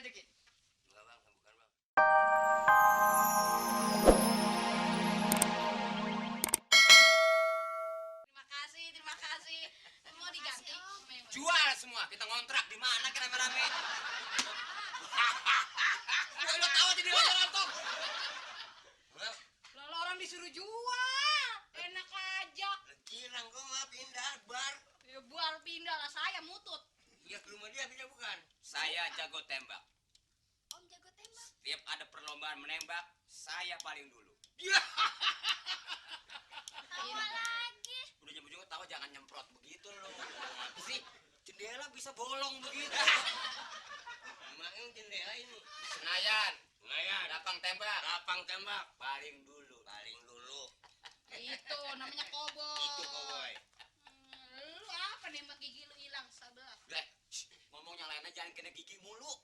dikit. Enggak bang, bukan bang. Terima kasih. Mau diganti? Jual semua, kita ngontrak di mana kita rame-rame. Lo tahu jadi lontong. Lalu orang disuruh jual. Enak aja. Kirang kok nggak pindah bar. Ya buar pindah lah, saya mutut. Iya ke rumah dia pindah bukan? Saya jago tembak. Om jago tembak. Tiap ada perlombaan menembak, saya paling dulu. Iya. Tawa lagi. Udah nyambung tahu jangan nyemprot begitu loh. Apa sih? Jendela bisa bolong begitu. Emang jendela ini. Senayan. Lapang tembak. Paling dulu. Itu namanya koboi. Itu koboi. Lu apa nembak gigi lu hilang sabar. Bleh, ngomongnya lainnya jangan kena gigi mulu.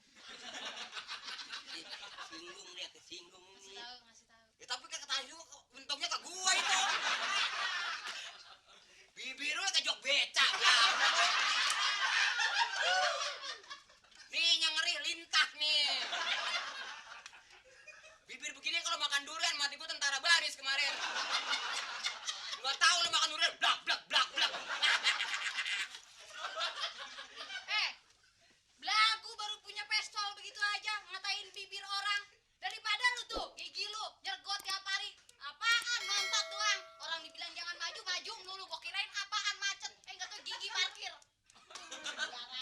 Kesinggung ini. Ngasih tahu. Ya tapi kan ketahuan juga untungnya ke gua itu. Bibir lu kejok becak. Nih yang ngeri lintah nih. Bibir begini kalau makan durian mati gua tentara baris kemarin. Gua tahu lu makan durian blak. Belagu baru punya pistol begitu aja ngatain bibir orang. Daripada lu tuh gigi lu nyergot tiap hari. Apaan nontot doang. Orang dibilang jangan maju mulu. Gua kirain apaan macet. Enggak tuh gigi parkir.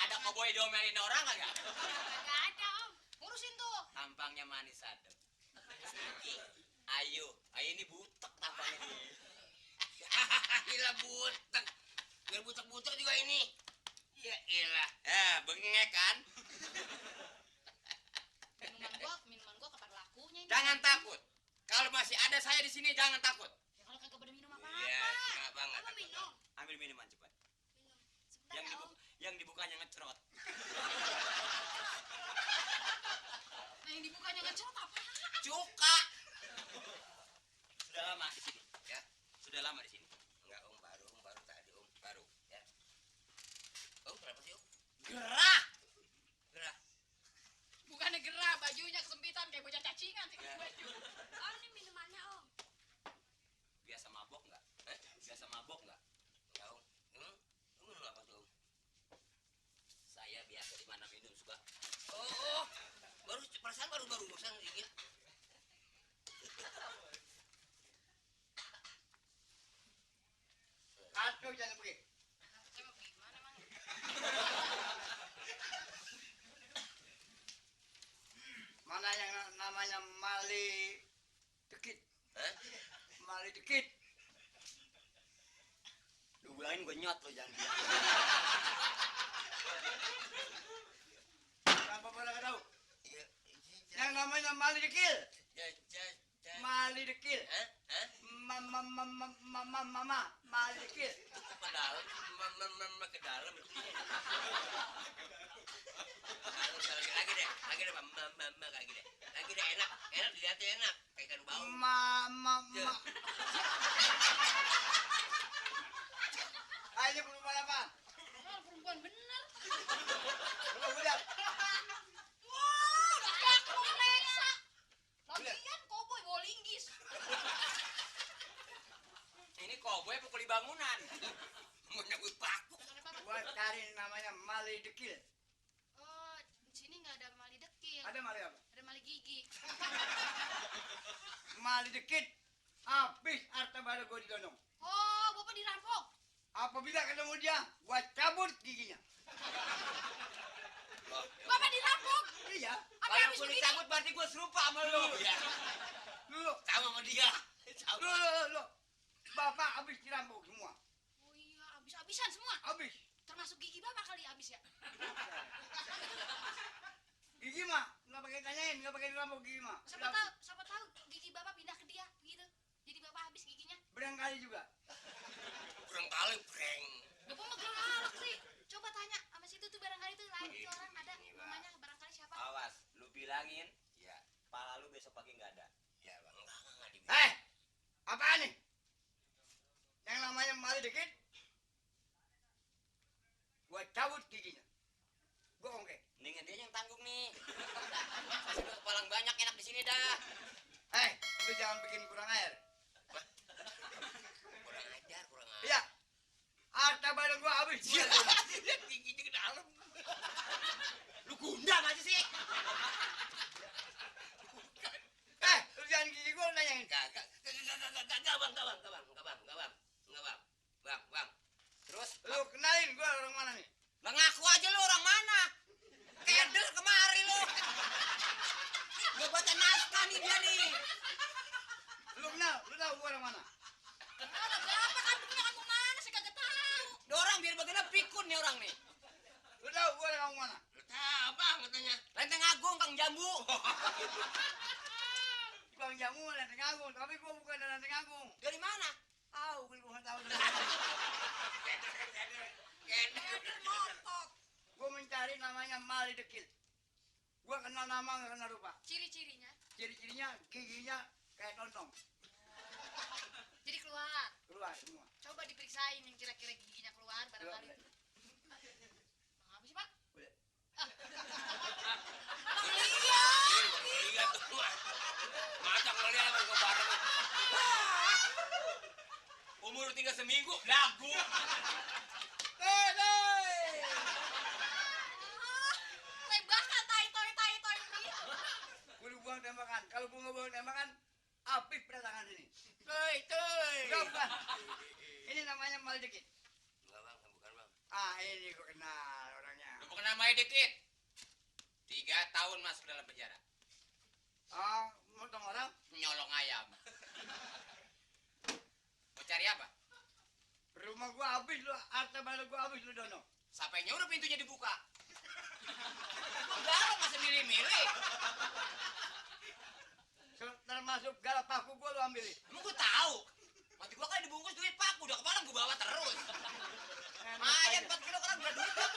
Ada koboi diomelin orang kagak? Enggak ada, Om. Ngurusin tuh. Tampangnya manis adem. Ayo ini butek tampangnya. Gila butek. Biar butek juga ini. Ya elah. Bengek kan? Minuman gua kapan lakunya ini? Jangan takut. Kalau masih ada saya di sini jangan takut. Ya, kalau kagak pada minum apa-apa. Iya, enggak banget. Apa minum? Ambil minuman cepat. Minum. Sebentar ya, Om. Yang dibukanya ngecrot. Nah, yang dibukanya ngecrot apa? Cuka. Sudah lama di sini, ya? Sudah lama di sini. Enggak, Om, baru tadi, Om, baru, ya. Om, kenapa sih, Om? Gerah. Bukannya gerah, bajunya kesempitan kayak bocah cacingan sih Ya. baju. Oh, ini minumannya, Om. Biasa mabok enggak? Biasa mabok enggak? Enggak, Om. Minum apa tuh, Om? Saya biasa di mana minum suka. Oh, perasaan baru bosan dikit. Aduh, jangan pergi. Emang gimana, Mang? Mana yang namanya Mali Dekit? Hah? Mali Dekit. Lu bilangin gue nyot lo jangan bilang. Apa boleh tahu? Iya. Yang namanya Mali Dekil. Mali Dekil. Hah? Mama Mali Dekil. Ke dalam, ke dalam. Lagi deh, mama lagi deh. Lagi deh enak dilihatnya enak, kayak ikan bau. Mama. Ya. Ayo perempuan apa? Oh, perempuan bener. Budak. Wah, udah aku leksa. Lagian koboi bawa linggis. Ini koboi pukul di bangunan. Mau nyabut paku. Buat cari namanya Mali Dekil. Oh, di sini nggak ada mali dekil. Ada Mali apa? Ada mali gigi. Mali Dekit. Habis harta baru gue didonong. Oh, bapak dirampok. Apabila ketemu dia, gua cabut giginya. Bapak dirampok. Iya. Apa Kalau habis gue begini? dicabut berarti gue serupa sama lu. Ya. Lu, Sama sama dia. lu. Bapak habis dirampok semua. Oh iya, habis-habisan semua. Habis. Termasuk gigi bapak kali habis ya. Gigi mah nggak pakai tanyain, nggak pakai dirampok gigi mah. Siapa tahu gigi bapak pindah ke dia gitu. Jadi bapak habis giginya. Berangkali juga. Kurang kali prank. Bapak mah galak sih. Coba tanya sama situ tuh barangkali tuh lain itu orang ada Ini, Bang. namanya barangkali siapa? Awas, lu bilangin. Ya. Pala lu besok pagi nggak ada. Ya bang, enggak dibilang. Apaan nih? Yang namanya Mali Dekit, gua cabut giginya. Gua ongke. Mendingan dia yang tanggung nih. baca naskah nih dia nih. Lu kenal? Lu tahu gua orang mana? Ada berapa kampungnya kamu mana? Saya kagak tahu. Orang biar bagaimana pikun nih orang nih. Lu tahu gua orang mana? Lu tahu bang katanya. Lenteng Agung Kang Jambu. Bang Jamu Lenteng Agung, tapi gua bukan dari Lenteng Agung. Dari mana? Gua nggak tahu. Keder motot. Gua mencari namanya Mali Dekil. Gua kenal nama nggak kenal rupa. Ciri-cirinya. Ciri-cirinya giginya kayak tontong, Jadi keluar. keluar semua. Coba diperiksain yang kira-kira giginya keluar barangkali. Boleh. Bang apa sih, Pak? Boleh. Bang lihat. Lihat tuh mah. Masa ngeliat sama gua bareng. Umur 3 seminggu dagu. Tembakan tai ini. Gua buang tembakan. Kalau gua nggak buang tembakan, apik perdagangan ini. Tuh. Enggak, bukan. Ini namanya Mali Dekil. Enggak bang, bukan bang. Ini gua kenal orangnya. Lu bukan namanya dikit. 3 tahun masuk dalam penjara. Motong orang. Nyolong ayam. Mau cari apa? Rumah gua habis lu, harta benda gua habis lu dono. Siapa yang nyuruh pintunya dibuka? Enggak, masih milih-milih. Termasuk galak paku gua lu ambilin. Emang gua tahu. Mati gua kan dibungkus duit paku, udah kemarin gua bawa terus. Enak Mayan aja. 4 kilo kan udah duit tuh.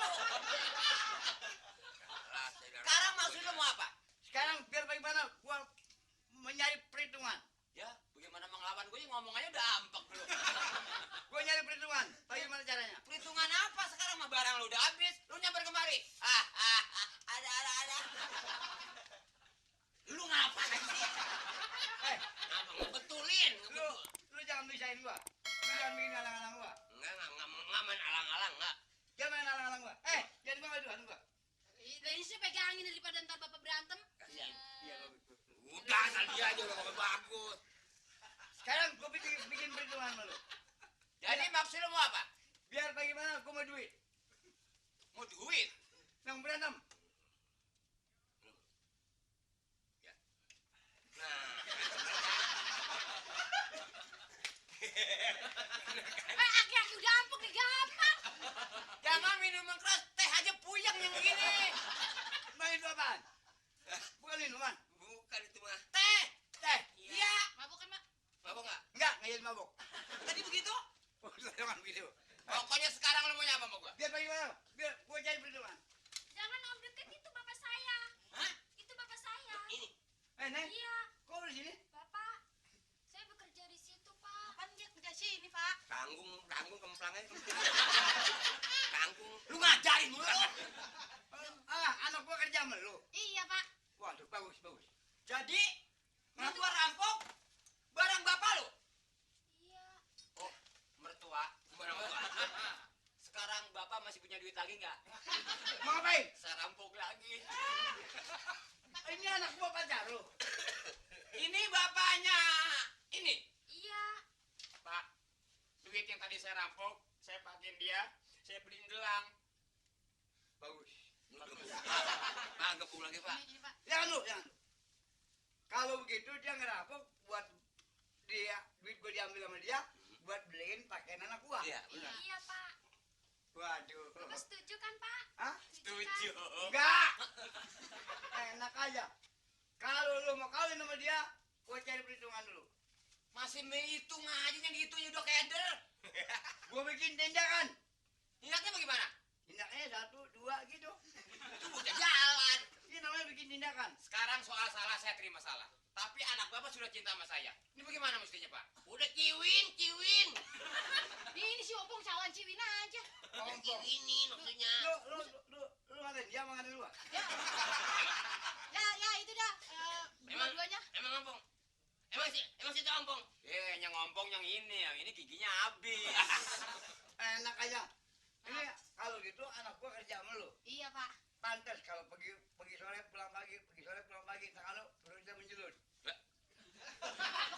Sekarang maksud lu mau apa? Sekarang biar bagaimana gua mencari perhitungan. Ya, bagaimana mengelawan gue ngomong aja udah ampak lu. Gua nyari perhitungan. Bagaimana caranya? Perhitungan apa sekarang mah barang lu udah habis, lu nyamper kemari. Ada. Lu ngapain sih? Eh, Apa ngebetulin? lu jangan bisain gua. Lu jangan bikin alang-alang gua. Enggak main alang-alang enggak. Jangan main alang-alang gua. Jadi gua aduan gua. Ini sih pegangin daripada ntar bapak berantem. Kasihan. Iya, bagus. Udah asal dia aja udah ngomong bagus. Sekarang gua bikin perhitungan sama lu. Jadi maksud lu mau apa? Biar bagaimana gua mau duit. Mau duit? Yang berantem. Ya. Nah. Aki-aki udah ampuk nih gampang. Jangan minuman keras, teh aja puyeng yang begini. Main itu apaan? Bukan minuman. Bukan itu mah. Teh. Teh. Iya. Mabuk kan, Pak? Mabok enggak? Enggak jadi mabok. Tadi begitu? Jangan begitu. Pokoknya sekarang lu mau nyapa sama gua? Biar bagaimana? Biar gua cari perhitungan. Jangan Om deket itu bapak saya. Hah? Itu bapak saya. Ini. Neng. Iya, Kok lu di sini? Bapak. Saya bekerja di situ, Pak. Kapan dia kerja sini, Pak? Tanggung kemplangnya. Tanggung. Lu ngajarin mulu. Anak gua kerja sama lu. Iya, Pak. Waduh, bagus. Jadi, lu gua rampok barang bapak lu. Iya. Oh, mertua. Barang bapak. Sekarang bapak masih punya duit lagi nggak? Mau ngapain? Saya rampok lagi. Ini anak gua pacar lu. Ini bapaknya. Ini. Iya. Pak, duit yang tadi saya rampok, saya pakein dia, saya beliin gelang. Bagus. Pak, gepung lagi, Pak. Ini, Pak. Jangan lu. Kalau begitu dia ngerampok buat dia duit gua diambil sama dia buat beliin pakaian anak gua. Iya, benar. Iya, Pak. Waduh. Bapak setuju kan, Pak? Hah? Setuju. Enggak. Enak aja. Kalau lu mau kawin sama dia, gua cari perhitungan dulu. Masih menghitung aja yang dihitungnya udah keder. Gua bikin tindakan. Ingatnya bagaimana? Tindaknya 1, 2 gitu. Itu udah jalan. Ini namanya bikin tindakan. Sekarang soal salah saya terima salah. Tapi anak bapak sudah cinta sama saya. Ini bagaimana mestinya, Pak? Udah ciwin. Ini si Opung cawan ciwin aja. Udah ciwinin maksudnya. Lu ngatain dia sama ngatain lu. Ya, itu dah. Dua-duanya. Emang ngompong? Emang si ngompong? Yang ngompong yang ini giginya habis. Enak aja. Ini kalau gitu anak gua kerja sama lu. Iya, Pak. Pantas kalau pergi sore pulang pagi, kalau perutnya menjelut. Loh,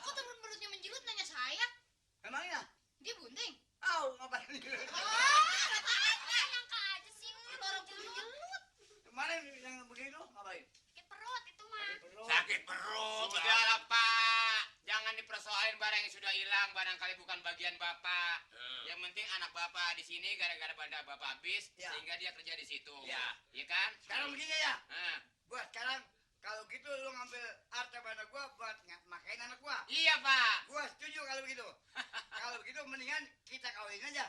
kok perutnya menjelut nanya saya? Emangnya? Dia bunting. Ngapain menjelut? Nyangka aja sih, baru menjelut. Kemarin yang begitu ngapain? Sakit perut itu mah. Sakit perut. Sakit sakit perut. Sudahlah Pak, jangan dipersoalin barang yang sudah hilang, barangkali bukan bagian Bapak. Yang penting anak Bapak di sini gara-gara pada Bapak habis, Ya. sehingga dia kerja di situ. Ya. Iya kan? Sekarang begini ya. Nah, Gua sekarang kalau gitu lu ngambil harta benda gua buat makain anak gua. iya Pak. Gua setuju kalau begitu. Kalau begitu mendingan kita kawin aja.